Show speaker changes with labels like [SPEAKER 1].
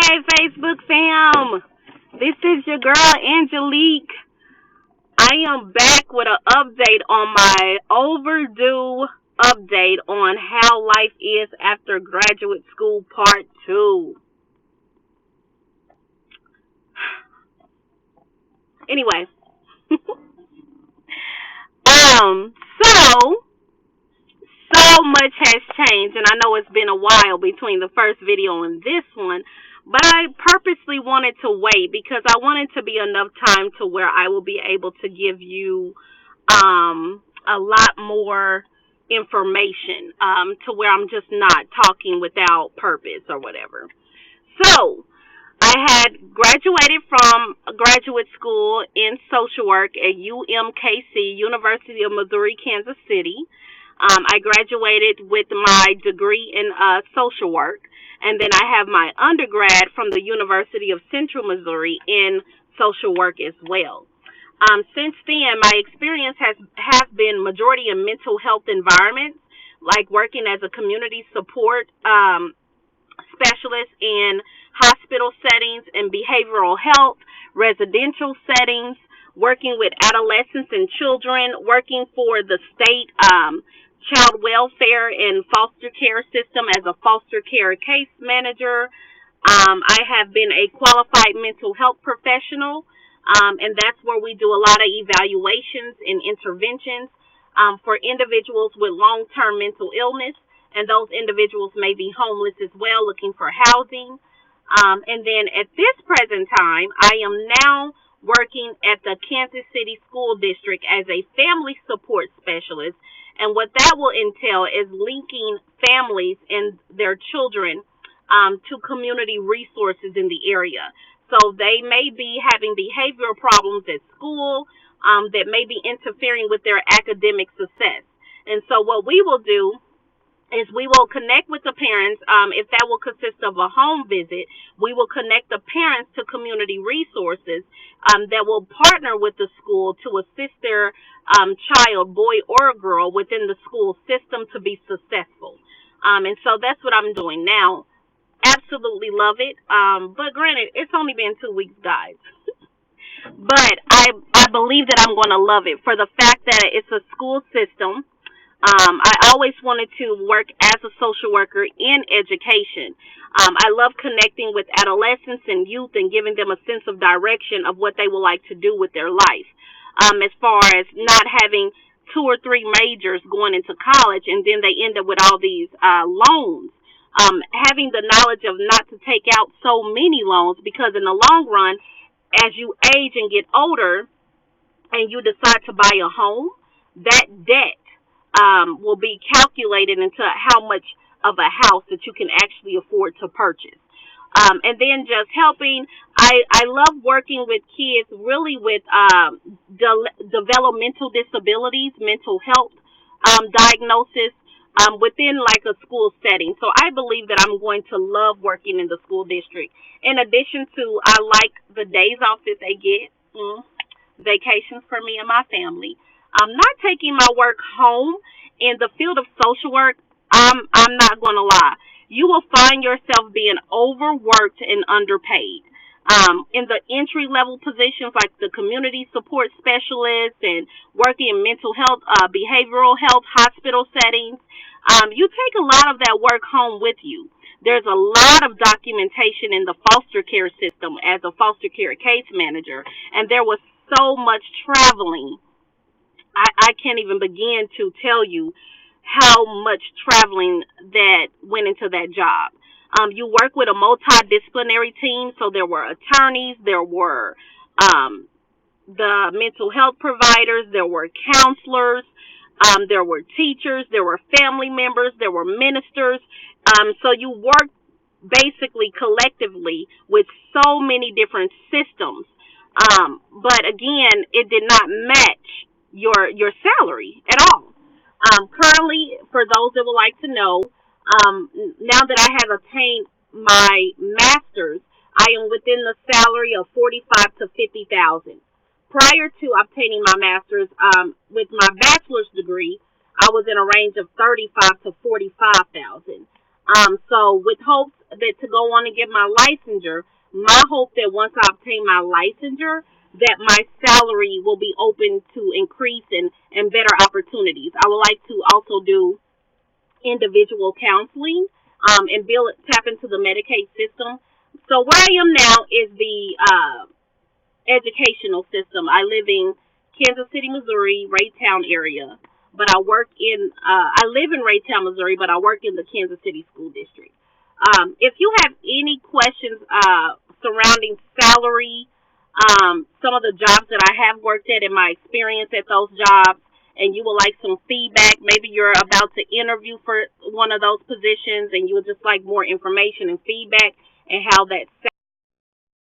[SPEAKER 1] Hey, Facebook fam. This is your girl, Angelique. I am back with an update on my overdue update on how life is after graduate school part 2. Anyway, so much has changed, and I know it's been a while between the first video and this one, but I purposely wanted to wait because I wanted to be enough time to where I will be able to give you a lot more information, to where I'm just not talking without purpose or whatever. So, I had graduated from graduate school in social work at UMKC, University of Missouri, Kansas City. I graduated with my degree in social work, and then I have my undergrad from the University of Central Missouri in social work as well. Since then, my experience has been majority in mental health environments, like working as a community support specialist in hospital settings and behavioral health, residential settings, working with adolescents and children, working for the state child welfare and foster care system as a foster care case manager. I have been a qualified mental health professional, and that's where we do a lot of evaluations and interventions for individuals with long-term mental illness, and those individuals may be homeless as well, looking for housing. And then at this present time, I am now working at the Kansas City School District as a family support specialist. And what that will entail is linking families and their children to community resources in the area. So they may be having behavioral problems at school that may be interfering with their academic success. And so what we will do is we will connect with the parents. If that will consist of a home visit, we will connect the parents to community resources that will partner with the school to assist their child, boy or girl, within the school system to be successful. And so that's what I'm doing now. Absolutely love it. But granted, it's only been 2 weeks, guys. But I believe that I'm going to love it for the fact that it's a school system. I always wanted to work as a social worker in education. I love connecting with adolescents and youth and giving them a sense of direction of what they would like to do with their life. As far as not having 2 or 3 majors going into college and then they end up with all these loans. Having the knowledge of not to take out so many loans, because in the long run, as you age and get older and you decide to buy a home, that debt will be calculated into how much of a house that you can actually afford to purchase. And then just helping, I love working with kids really with developmental disabilities, mental health diagnosis within like a school setting. So I believe that I'm going to love working in the school district. In addition to, I like the days off that they get, vacations for me and my family. I'm not taking my work home. In the field of social work, I'm not going to lie. You will find yourself being overworked and underpaid. In the entry-level positions like the community support specialist and working in mental health, behavioral health, hospital settings, you take a lot of that work home with you. There's a lot of documentation in the foster care system as a foster care case manager, and there was so much traveling. I can't even begin to tell you how much traveling that went into that job. You work with a multidisciplinary team, so there were attorneys, there were the mental health providers, there were counselors, there were teachers, there were family members, there were ministers. So you work basically collectively with so many different systems. But again, it did not match your salary at all. Currently, for those that would like to know, now that I have obtained my master's, I am within the salary of 45 to 50,000. Prior to obtaining my master's, with my bachelor's degree, I was in a range of 35 to 45,000. So with hopes that to go on and get my licensure, my hope that once I obtain my licensure, that my salary will be open to increase and better opportunities. I would like to also do individual counseling, and tap into the Medicaid system. So where I am now is the educational system. I live in Kansas City, Missouri, Raytown area, but I live in Raytown, Missouri, but I work in the Kansas City School District. If you have any questions surrounding salary, some of the jobs that I have worked at and my experience at those jobs, and you would like some feedback, maybe you're about to interview for one of those positions and you would just like more information and feedback and how that